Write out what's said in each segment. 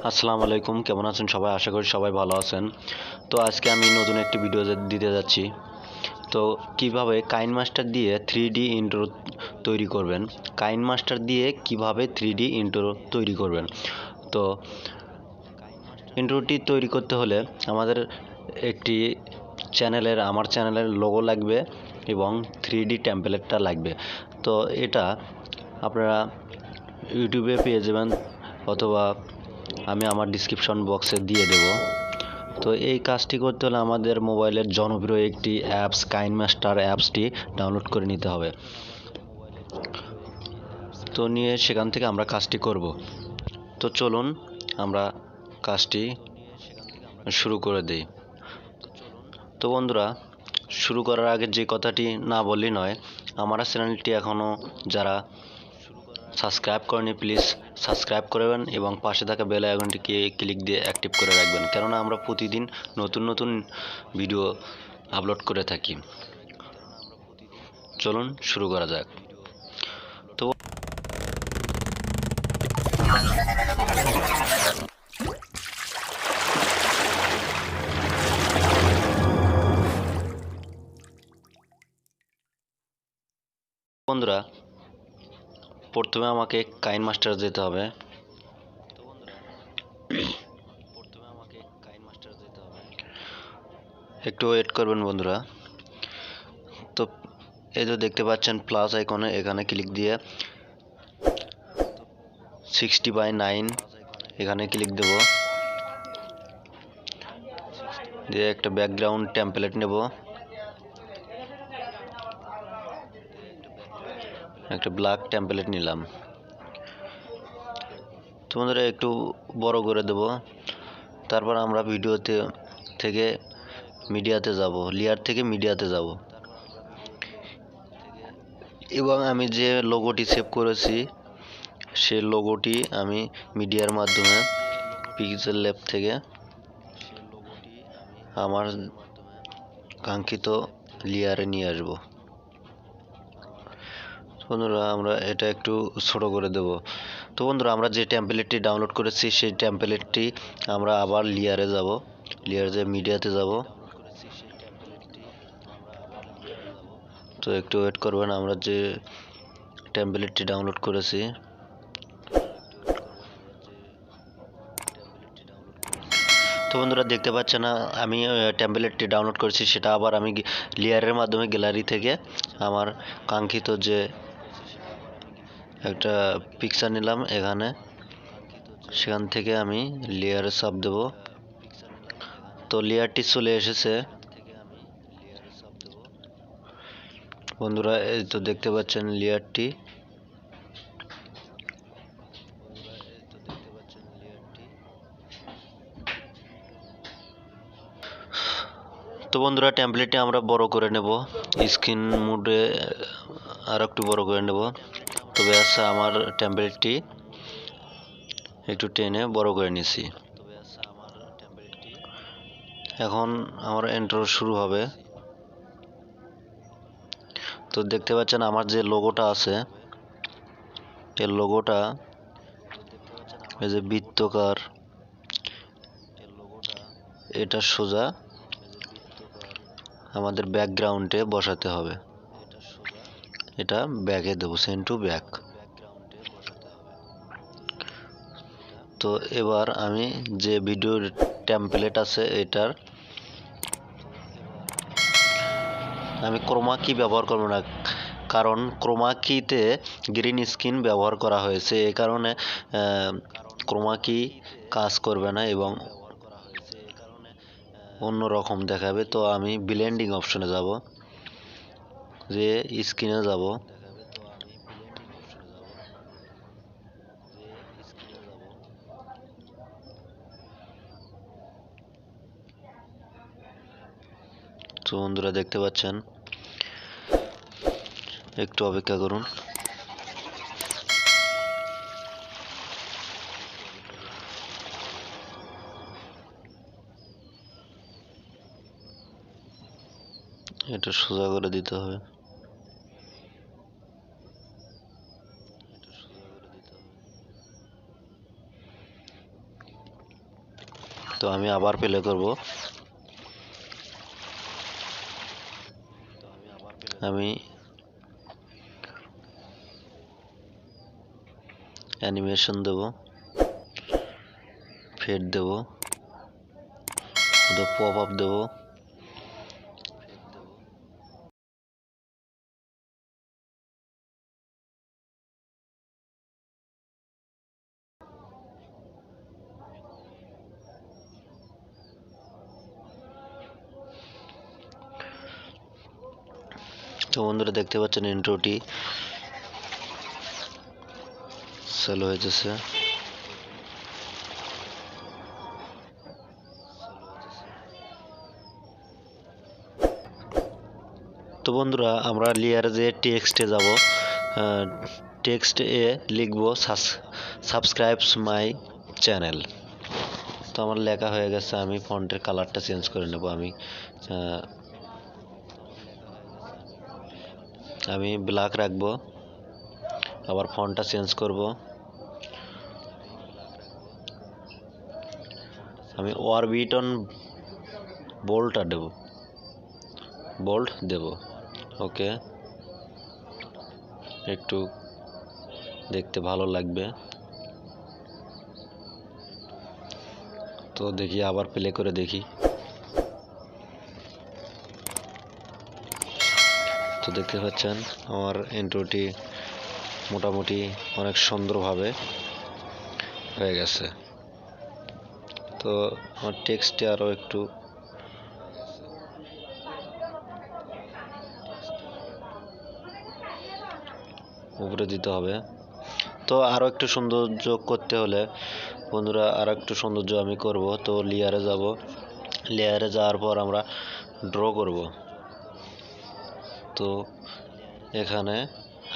আসসালামু আলাইকুম, কেমন আছেন সবাই? আশা করি সবাই ভালো আছেন। তো আজকে আমি নতুন একটি ভিডিও দিতে যাচ্ছি। তো কিভাবে কাইনমাস্টার দিয়ে 3D ইন্ট্রো তৈরি করবেন, কাইনমাস্টার দিয়ে কিভাবে 3D ইন্ট্রো তৈরি করবেন। তো ইন্ট্রোটি তৈরি করতে হলে আমাদের একটি আমার চ্যানেলের লোগো লাগবে এবং 3D টেমপ্লেটটা লাগবে। তো এটা আপনারা ইউটিউবে পেয়ে যাবেন অথবা আমি আমার ডিসক্রিপশন বক্সে দিয়ে দেব। তো এই কাজটি করতে হলে আমাদের মোবাইলের জনপ্রিয় একটি অ্যাপস কাইনমাস্টার অ্যাপসটি ডাউনলোড করে নিতে হবে। তো নিয়ে সেখান থেকে আমরা কাজটি করব। তো চলুন আমরা কাজটি শুরু করে দিই। তো বন্ধুরা, শুরু করার আগে যে কথাটি না বললেই নয়, আমার চ্যানেলটি এখনও যারা সাবস্ক্রাইব করেনি প্লিজ সাবস্ক্রাইব করবেন এবং পাশে থাকা বেল আইকনটিকে ক্লিক দিয়ে অ্যাক্টিভ করে রাখবেন, কেননা আমরা প্রতিদিন নতুন নতুন ভিডিও আপলোড করে থাকি। চলুন শুরু করা যাক। তো বন্ধুরা, প্রথমে আমাকে কাইনমাস্টার যেতে হবে। একটু ওয়েট করবেন বন্ধুরা। তো এই যে দেখতে পাচ্ছেন প্লাস আইকনে, এখানে ক্লিক দিয়ে 60:9 এখানে ক্লিক দেব, দিয়ে একটা ব্যাকগ্রাউন্ড টেমপ্লেট নেব, একটা ব্ল্যাক টেমপ্লেট নিলাম। তো বন্ধুরা একটু বড় করে দেব। তারপর আমরা ভিডিওতে থেকে মিডিয়াতে যাব, লেয়ার থেকে মিডিয়াতে যাব এবং আমি যে লোগোটি সেভ করেছি সেই লোগোটি আমি মিডিয়ার মাধ্যমে পিক্সেল ল্যাব থেকে আমার কাঙ্ক্ষিত লেয়ারে নিয়ে আসব। বন্ধুরা আমরা এটা একটু ছোট করে দেব। তো বন্ধুরা, আমরা যে টেমপ্লেটটি ডাউনলোড করেছি সেই টেমপ্লেটটি আমরা আবার লেয়ারে যাব, লেয়ারে যে মিডিয়াতে যাব। তো একটু ওয়েট করবেন, আমরা যে টেমপ্লেটটি ডাউনলোড করেছি তো বন্ধুরা দেখতে পাচ্ছেন না, আমি টেমপ্লেটটি ডাউনলোড করেছি সেটা আবার আমি লেয়ারের মাধ্যমে গ্যালারি থেকে আমার কাঙ্ক্ষিত যে একটা পিকচার নিলাম এখানে, সেখান থেকে আমি লেয়ারে চাপ দেব। তো লেয়ারটি চলে এসেছে বন্ধুরা, এই তো দেখতে পাচ্ছেন লেয়ারটি। তো বন্ধুরা, টেমপ্লেটটি আমরা বড় করে নেব, স্ক্রিন মোডে আর একটু বড় করে নেব। তো ব্যাস, আমার টেমপ্লেটটি একটু টেনে বড় করে নিয়েছি। এখন আমার ইন্ট্রো শুরু হবে। তো দেখতে পাচ্ছেন আমার যে লোগোটা আছে, এই লোগোটা এই যে বৃত্তকার, এটা সোজা আমাদের ব্যাকগ্রাউন্ডে বসাতে হবে। এটা ব্যাকে দেবো, সেন্ড টু ব্যাক। তো এবার আমি যে ভিডিওর টেমপ্লেট আছে এটার আমি ক্রোমা কি ব্যবহার করব না, কারণ ক্রোমা কিতে গ্রিন স্ক্রিন ব্যবহার করা হয়েছে, এই কারণে ক্রোমা কি কাজ করবে না এবং অন্য রকম দেখাবে। তো আমি ব্লেন্ডিং অপশনে যাব, যে স্ক্রিনে যাব, তো বন্ধুরা দেখতে পাচ্ছেন, একটু অপেক্ষা করুন। এটা সোজা করে দিতে হবে। তো আমি আবার প্লে করব। আমি অ্যানিমেশন দেব, ফেড দেব, পপ আপ দেব, তো বন্ধুরা দেখতে পাচ্ছেন ইন্ট্রোটি চালু হয়েছে। তো বন্ধুরা আমরা লেয়ারে যে টেক্সটে যাব, টেক্সটে লিখব সাবস্ক্রাইবস মাই চ্যানেল। তো আমার লেখা হয়ে গেছে, আমি ফন্টের কালারটা চেঞ্জ করে নেব। আমি ব্ল্যাক রাখবো, আবার ফন্টটা চেঞ্জ করব। আমি অরবিটন বোল্ড দেব। ওকে, একটু দেখতে ভালো লাগবে। তো দেখি, আবার প্লে করে দেখি। তো দেখতে পাচ্ছেন আমার ইন্ট্রোটি মোটামুটি অনেক সুন্দরভাবে হয়ে গেছে। তো আমার টেক্সটে আরও একটু উপরে দিতে হবে। তো আরও একটু সৌন্দর্য করতে হলে বন্ধুরা, আরও একটু সৌন্দর্য আমি করব। তো লেয়ারে যাব, লেয়ারে যাওয়ার পর আমরা ড্র করব। তো এখানে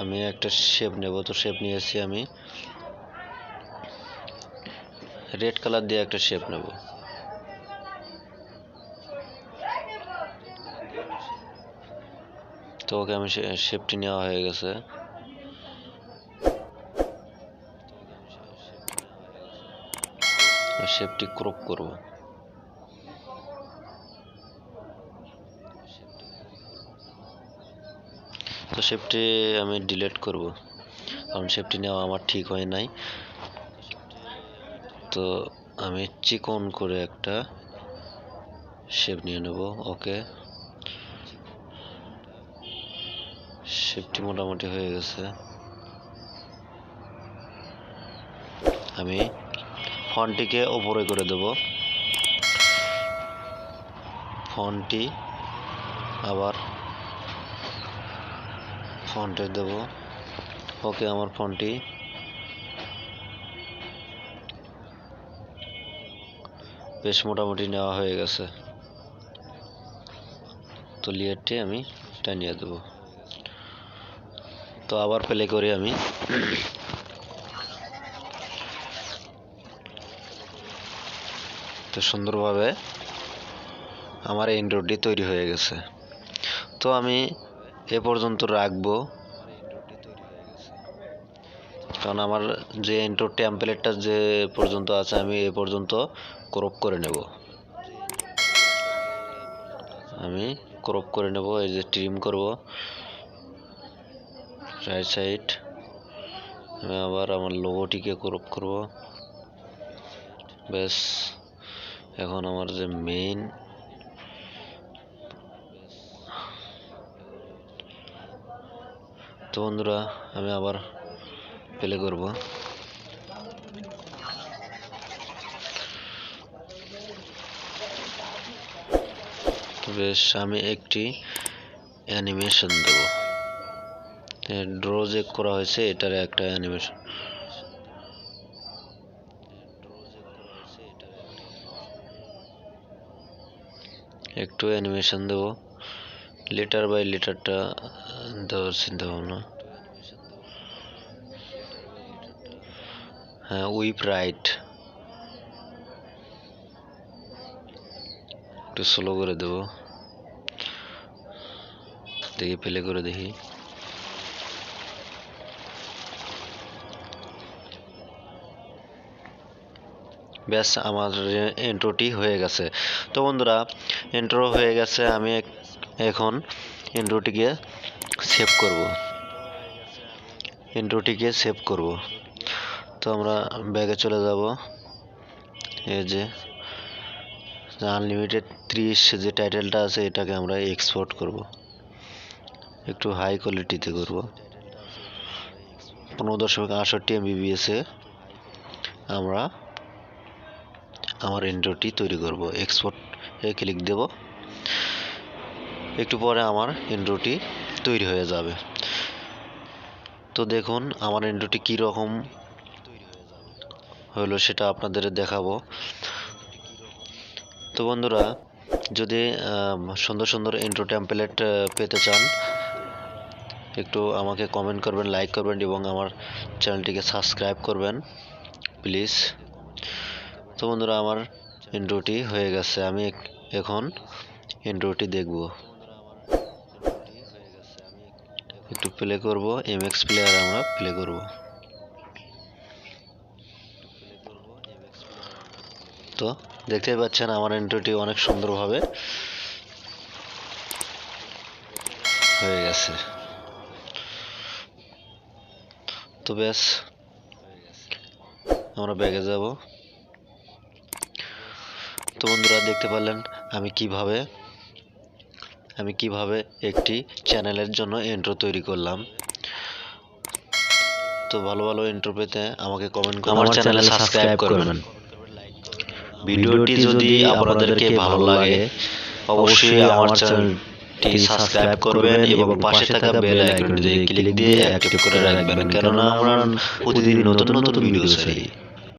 আমি একটা শেপ নেব। তো শেপ নিয়েছি, আমি রেড কালার দিয়ে একটা শেপ নেব। তো ওকে, আমি শেপটি নেওয়া হয়ে গেছে। শেপটি ক্রপ করব। তো শেপটি আমি ডিলিট করব, কারণ শেপটি নেওয়া আমার ঠিক হয় নাই। তো আমি চিকন করে একটা শেপ নিয়ে নেব। ওকে, শেপটি মোটামুটি হয়ে গেছে। আমি ফন্টটিকে ওপরে করে দেব, ফন্টটি আবার ফন্টে দেব। ওকে, আমার ফন্টটি বেশ মোটামুটি নেওয়া হয়ে গেছে। তো লেয়ারটি আমি টানিয়ে দেব। তো আবার প্লে করি আমি। তো সুন্দরভাবে আমার ইন্ট্রোটি তৈরি হয়ে গেছে। তো আমি এ পর্যন্ত রাখবো, কারণ আমার যে ইন্ট্রো টেমপ্লেটটা যে পর্যন্ত আছে আমি এ পর্যন্ত ক্রপ করে নেব। এই যে ট্রিম করব রাইট সাইড। আমি আবার আমার লোগোটিকে ক্রপ করব। ব্যাস, এখন আমার যে মেইন তো বন্ধুরা, আমি আবার প্লে করব। তো বেশ, আমি একটি অ্যানিমেশন দেব। ড্র যে করা হয়েছে এটার একটা অ্যানিমেশন, একটু অ্যানিমেশন দেব। লেটার বাই লেটারটা দেওয়ার চিন্তা ভাবনা। হ্যাঁ, উইপ রাইট একটু স্লো করে দেব। দেখি, প্লে করে দেখি। ব্যাস আমার ইন্ট্রোটি হয়ে গেছে। তো বন্ধুরা ইন্ট্রো হয়ে গেছে, আমি এখন ইন্ট্রোটিকে সেভ করব। তো আমরা ব্যাগে চলে যাব, এই যে আনলিমিটেড 30 যে টাইটেলটা আছে এটাকে আমরা এক্সপোর্ট করব, একটু হাই কোয়ালিটিতে করব। 15.68 MBPS এ আমরা আমার ইন্ট্রোটি তৈরি করব। এক্সপোর্ট এ ক্লিক দেব, একটু পরে আমার ইন্ট্রোটি তৈরি হয়ে যাবে। তো দেখুন আমার ইন্ট্রোটি কি রকম হলো সেটা আপনাদের দেখাবো। তো বন্ধুরা যদি সুন্দর সুন্দর ইন্ট্রো টেমপ্লেট পেতে চান, একটু আমাকে কমেন্ট করবেন, লাইক করবেন এবং আমার চ্যানেলটিকে সাবস্ক্রাইব করবেন প্লিজ। তো বন্ধুরা আমার ইন্ট্রোটি হয়ে গেছে, আমি এখন ইন্ট্রোটি দেখব। একটু প্লে করব, এমএক্স প্লেয়ার আমরা প্লে করব। তো দেখতেই পাচ্ছেন আমার ইন্ট্রোটি অনেক সুন্দরভাবে হয়ে গেছে। তো ব্যাস আমরা ব্যাগে যাব। তো বন্ধুরা দেখতে পারলেন আমি কিভাবে একটি চ্যানেলের জন্য ইন্ট্রো তৈরি করলাম। তো ভালো ভালো ইন্ট্রো পেতে আমাকে কমেন্ট করুন, আমার চ্যানেলে সাবস্ক্রাইব করবেন। ভিডিওটি যদি আপনাদেরকে ভালো লাগে অবশ্যই আমার চ্যানেলটি সাবস্ক্রাইব করবেন এবং পাশে থাকা বেল আইকনটিতে ক্লিক দিয়ে অ্যাক্টিভ করে রাখবেন, কেননা আমরা প্রতিদিন নতুন নতুন ভিডিও ছাড়ি।